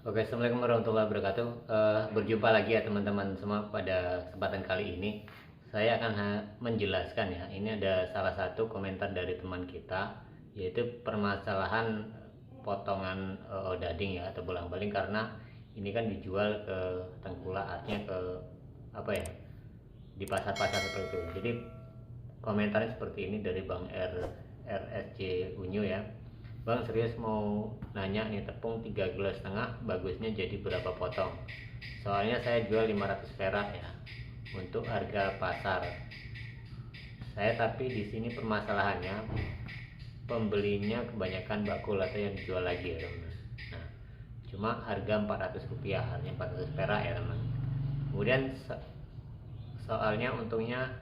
Oke, assalamualaikum warahmatullahi wabarakatuh. Berjumpa lagi ya teman-teman semua pada kesempatan kali ini. Saya akan menjelaskan ya. Ini ada salah satu komentar dari teman kita, yaitu permasalahan potongan odading ya atau bolang-baling, karena ini kan dijual ke tengkulak, artinya ke apa ya, di pasar-pasar seperti itu. Jadi komentarnya seperti ini dari Bang RSC Unyu ya. Bang, serius mau nanya nih, tepung 3,5 kg bagusnya jadi berapa potong? Soalnya saya jual 500 perak ya untuk harga pasar. Saya tapi di sini permasalahannya pembelinya kebanyakan bakul atau yang dijual lagi ya teman. Nah, cuma harga 400 rupiah, harganya 400 perak ya teman. Kemudian soalnya untungnya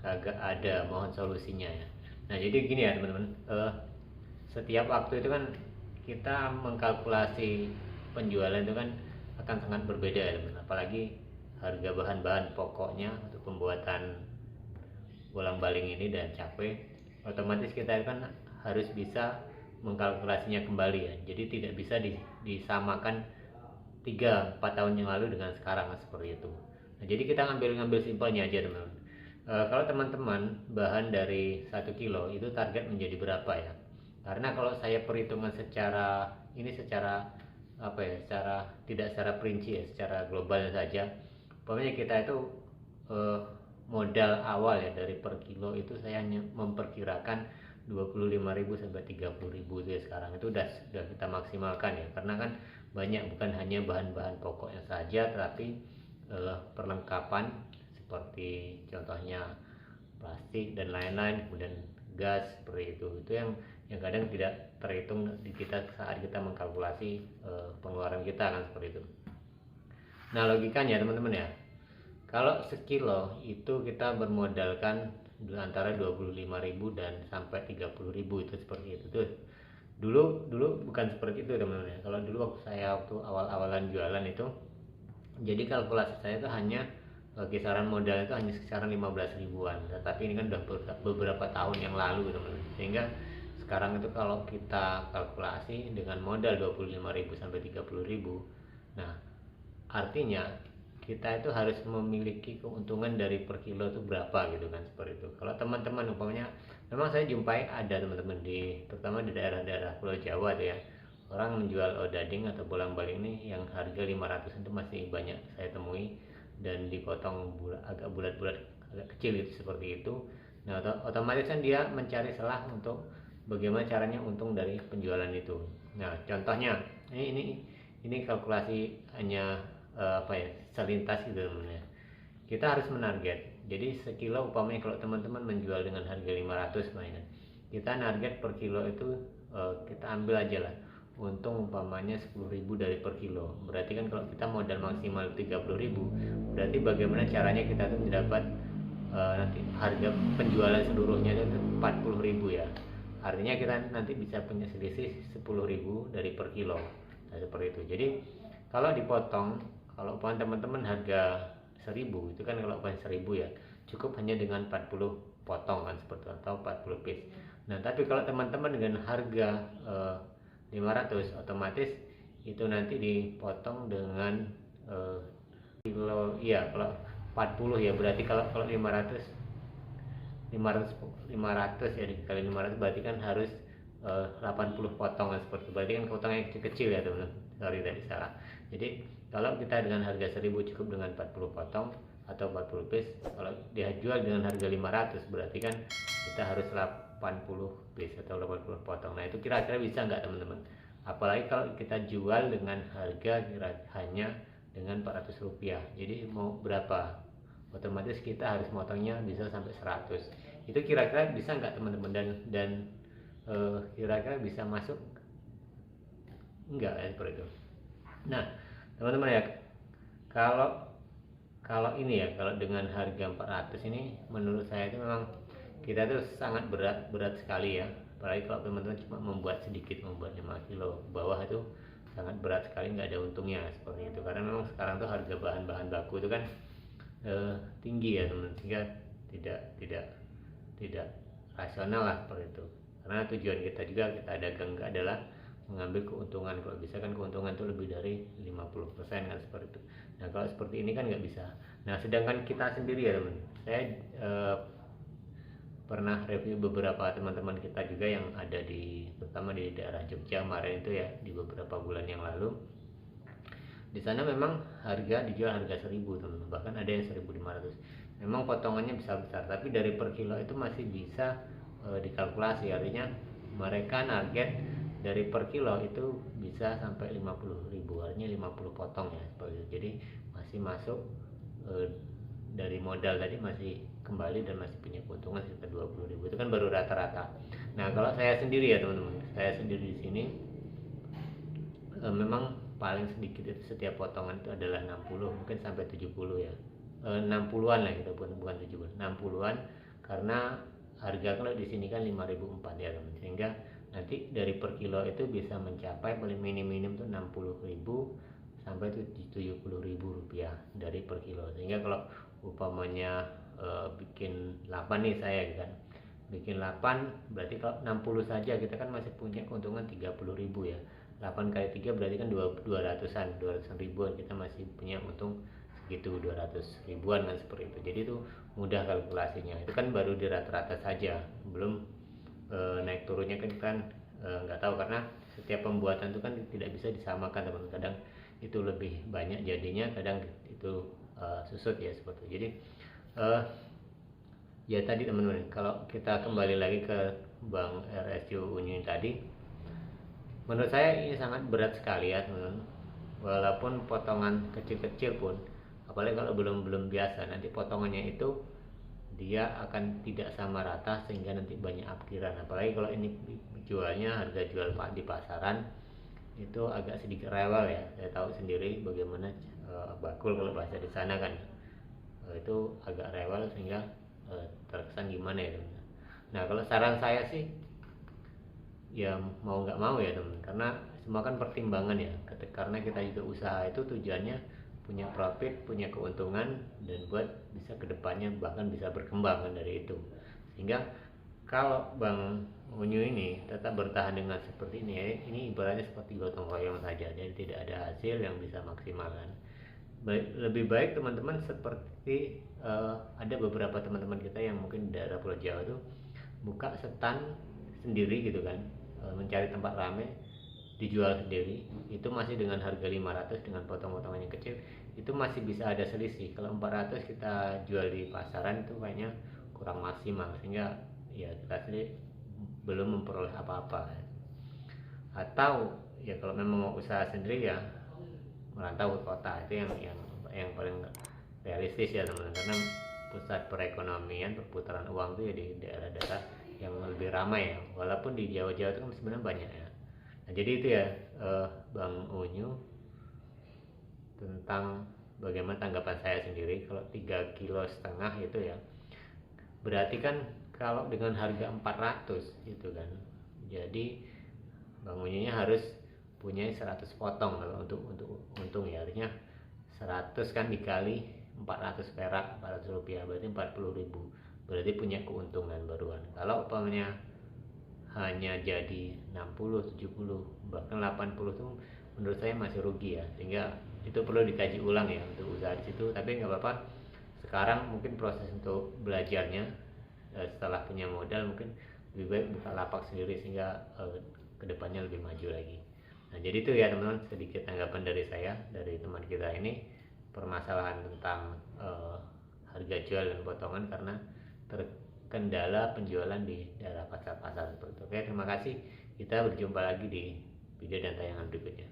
kagak ada, mohon solusinya ya. Nah jadi gini ya teman-teman, setiap waktu itu kan kita mengkalkulasi penjualan itu kan akan sangat berbeda ya teman, apalagi harga bahan-bahan pokoknya untuk pembuatan bolang-baling ini dan cakwe, otomatis kita kan harus bisa mengkalkulasinya kembali ya. Jadi tidak bisa disamakan 3-4 tahun yang lalu dengan sekarang seperti itu. Nah, jadi kita ngambil simpelnya aja teman-teman. Kalau teman-teman bahan dari 1 kilo itu target menjadi berapa ya? Karena kalau saya perhitungan secara apa ya, tidak secara perinci ya, secara global saja. Pokoknya kita itu modal awal ya dari per kilo itu saya hanya memperkirakan 25.000 sampai 30.000 ya. Sekarang itu sudah kita maksimalkan ya, karena kan banyak, bukan hanya bahan-bahan pokoknya saja, tapi perlengkapan seperti contohnya plastik dan lain-lain, kemudian gas seperti itu yang kadang tidak terhitung di kita saat kita mengkalkulasi pengeluaran kita kan seperti itu. Nah logikanya teman-teman ya, kalau sekilo itu kita bermodalkan antara 25.000 dan sampai 30.000 itu seperti itu tuh. Dulu bukan seperti itu teman-teman ya. Kalau dulu waktu awal-awalan jualan itu, jadi kalkulasi saya itu hanya kisaran modal itu hanya kisaran 15 ribuan. Tetapi ini kan udah beberapa tahun yang lalu teman-teman. Sehingga sekarang itu kalau kita kalkulasi dengan modal 25.000 sampai 30.000, nah artinya kita itu harus memiliki keuntungan dari per kilo itu berapa gitu kan, seperti itu. Kalau teman-teman umpamanya, memang saya jumpai ada teman-teman terutama di daerah-daerah Pulau Jawa tuh ya, orang menjual odading atau bolang-baling ini yang harga 500 itu masih banyak saya temui, dan dipotong agak bulat-bulat, agak kecil itu seperti itu. Nah otomatis kan dia mencari celah untuk bagaimana caranya untung dari penjualan itu. Nah contohnya ini kalkulasi hanya apa ya, selintas gitu namanya. Kita harus menarget, jadi sekilo umpamanya kalau teman-teman menjual dengan harga 500 mainan, kita target per kilo itu kita ambil aja lah untung umpamanya 10.000 dari per kilo. Berarti kan kalau kita modal maksimal 30.000, berarti bagaimana caranya kita tuh mendapat nanti harga penjualan seluruhnya itu 40.000 ya. Artinya kita nanti bisa punya selisih 10.000 dari per kilo. Nah, seperti itu. Jadi kalau dipotong, kalau teman-teman harga 1.000 itu kan, kalau bukan 1.000 ya, cukup hanya dengan 40 potong kan seperti itu, atau 40 piece. Nah tapi kalau teman-teman dengan harga 500, otomatis itu nanti dipotong dengan kilo ya. Kalau 40 ya, berarti kalau 500 ya, dikali 500 berarti kan harus 80 potongan seperti itu. Berarti kan potongnya kecil-kecil ya teman-teman, sorry tadi salah. Jadi kalau kita dengan harga 1.000 cukup dengan 40 potong atau 40 piece. Kalau dia jual dengan harga 500, berarti kan kita harus 80 piece atau 80 potong. Nah itu kira-kira bisa nggak teman-teman? Apalagi kalau kita jual dengan harga hanya dengan 400 rupiah, jadi mau berapa? Otomatis kita harus motongnya bisa sampai 100. Itu kira-kira bisa nggak teman-teman? Dan kira-kira bisa masuk enggak ya, seperti itu. Nah teman-teman ya, kalau ini ya, kalau dengan harga 400 ini menurut saya itu memang kita tuh sangat berat sekali ya. Apalagi kalau teman-teman cuma membuat 5 kilo bawah, itu sangat berat sekali, nggak ada untungnya seperti itu. Karena memang sekarang tuh harga bahan-bahan baku itu kan tinggi ya teman-teman, sehingga tidak rasional lah seperti itu. Karena tujuan kita juga, kita dagang adalah mengambil keuntungan. Kalau bisa kan keuntungan itu lebih dari 50% kan, seperti itu. Nah kalau seperti ini kan nggak bisa. Nah sedangkan kita sendiri ya teman, saya pernah review beberapa teman-teman kita juga yang ada di, terutama di daerah Jogja kemarin itu ya, di beberapa bulan yang lalu. Di sana memang harga dijual harga 1000 teman, bahkan ada yang 1500. Memang potongannya besar-besar, tapi dari per kilo itu masih bisa dikalkulasi. Artinya mereka target dari per kilo itu bisa sampai 50.000, artinya 50 potong ya seperti itu. Jadi masih masuk dari modal tadi masih kembali dan masih punya keuntungan sekitar 20.000. Itu kan baru rata-rata. Nah kalau saya sendiri ya teman-teman, saya sendiri di sini memang paling sedikit itu setiap potongan itu adalah 60, mungkin sampai 70 ya, 60-an lah kita, bukan 70, 60-an, karena harga kalau di sini kan 5.400 ya teman, sehingga nanti dari per kilo itu bisa mencapai paling minim tuh 60.000 sampai 70.000 rupiah dari per kilo. Sehingga kalau upamanya bikin 8 nih saya kan, bikin 8 berarti kalau 60 saja kita kan masih punya keuntungan 30.000 ya. 8 kali 3 berarti kan 200-an ribuan, kita masih punya untung segitu 200 ribuan kan, seperti itu. Jadi itu mudah kalkulasinya. Itu kan baru di rata-rata saja, belum naik turunnya kan nggak tahu, karena setiap pembuatan itu kan tidak bisa disamakan teman. Kadang itu lebih banyak jadinya, kadang itu susut ya seperti itu. Jadi ya tadi teman-teman, kalau kita kembali lagi ke Bank RSU Unyu tadi, menurut saya ini sangat berat sekali ya teman-teman. Walaupun potongan kecil-kecil pun, apalagi kalau belum biasa, nanti potongannya itu dia akan tidak sama rata, sehingga nanti banyak apkiran. Apalagi kalau ini jualnya, harga jual di pasaran itu agak sedikit rewel ya. Saya tahu sendiri bagaimana bakul kalau bahasa di sana kan, itu agak rewel, sehingga terkesan gimana ya teman. Nah kalau saran saya sih ya mau nggak mau ya teman, karena semua kan pertimbangan ya. Karena kita juga usaha itu tujuannya punya profit, punya keuntungan, dan buat bisa kedepannya bahkan bisa berkembang kan dari itu. Sehingga kalau Bang Unyu ini tetap bertahan dengan seperti ini ya, ini ibaratnya seperti gotong royong saja, jadi tidak ada hasil yang bisa maksimal kan. Lebih baik teman-teman seperti ada beberapa teman-teman kita yang mungkin di daerah Pulau Jawa tuh buka stand sendiri gitu kan, mencari tempat rame, dijual sendiri, itu masih dengan harga 500 dengan potong-potongannya kecil, itu masih bisa ada selisih. Kalau 400 kita jual di pasaran itu kayaknya kurang maksimal, sehingga ya kita sendiri belum memperoleh apa-apa. Atau ya kalau memang mau usaha sendiri ya merantau ke kota, itu yang paling realistis ya teman-teman, karena pusat perekonomian, perputaran uang itu ya di daerah-daerah yang lebih ramai ya, walaupun di Jawa-Jawa itu kan sebenarnya banyak ya. Nah jadi itu ya Bang Unyu tentang bagaimana tanggapan saya sendiri. Kalau 3,5 kilo itu ya berarti kan kalau dengan harga 400 gitu kan, jadi Bang Unyu nya harus punya 100 potong kalau untuk untung ya. Artinya 100 kan dikali 400 perak, 400 rupiah, berarti 40.000, berarti punya keuntungan baruan. Kalau umpamanya hanya jadi 60, 70, bahkan 80 itu menurut saya masih rugi ya. Sehingga itu perlu dikaji ulang ya untuk usaha di situ. Tapi nggak apa-apa, sekarang mungkin proses untuk belajarnya setelah punya modal mungkin lebih baik buka lapak sendiri, sehingga kedepannya lebih maju lagi. Nah jadi itu ya teman-teman, sedikit tanggapan dari saya, dari teman kita ini, permasalahan tentang harga jual dan potongan karena terkendala penjualan di daerah pasar-pasar seperti itu. Oke, terima kasih. Kita berjumpa lagi di video dan tayangan berikutnya.